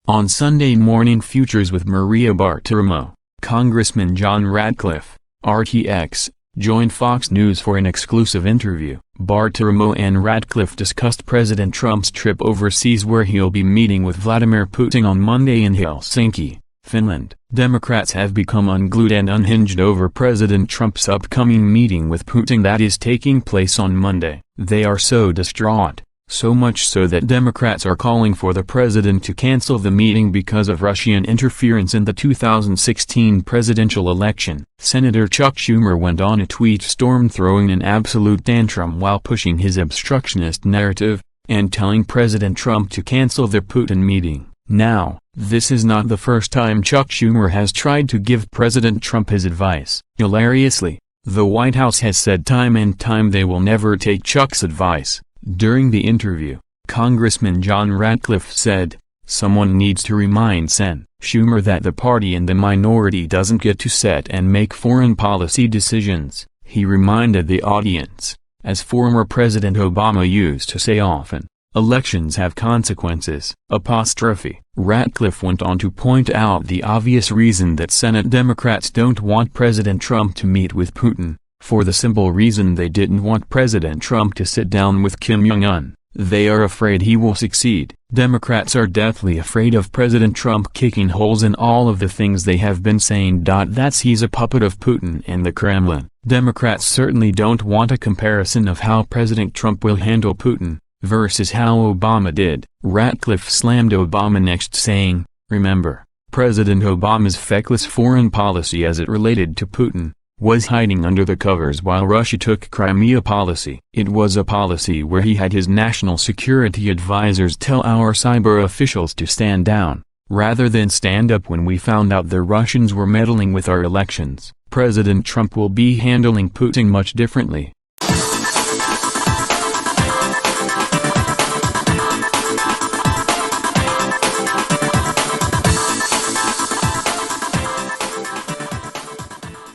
On Sunday Morning Futures with Maria Bartiromo, Congressman John Ratcliffe, RTX, joined Fox News for an exclusive interview. Bartiromo and Ratcliffe discussed President Trump's trip overseas, where he'll be meeting with Vladimir Putin on Monday in Helsinki, Finland. Democrats have become unglued and unhinged over President Trump's upcoming meeting with Putin that is taking place on Monday. They are so distraught, so much so that Democrats are calling for the president to cancel the meeting because of Russian interference in the 2016 presidential election. Senator Chuck Schumer went on a tweet storm, throwing an absolute tantrum while pushing his obstructionist narrative, and telling President Trump to cancel the Putin meeting. Now, this is not the first time Chuck Schumer has tried to give President Trump his advice. Hilariously, the White House has said time and time they will never take Chuck's advice. During the interview, Congressman John Ratcliffe said, "Someone needs to remind Sen. Schumer that the party in the minority doesn't get to set and make foreign policy decisions." He reminded the audience, as former President Obama used to say often, "Elections have consequences." Ratcliffe went on to point out the obvious reason that Senate Democrats don't want President Trump to meet with Putin. For the simple reason they didn't want President Trump to sit down with Kim Jong-un. They are afraid he will succeed. Democrats are deathly afraid of President Trump kicking holes in all of the things they have been saying. That's he's a puppet of Putin and the Kremlin. Democrats certainly don't want a comparison of how President Trump will handle Putin versus how Obama did. Ratcliffe slammed Obama next, saying, "Remember, President Obama's feckless foreign policy as it related to Putin was hiding under the covers while Russia took Crimea policy. It was a policy where he had his national security advisors tell our cyber officials to stand down, rather than stand up when we found out the Russians were meddling with our elections." President Trump will be handling Putin much differently.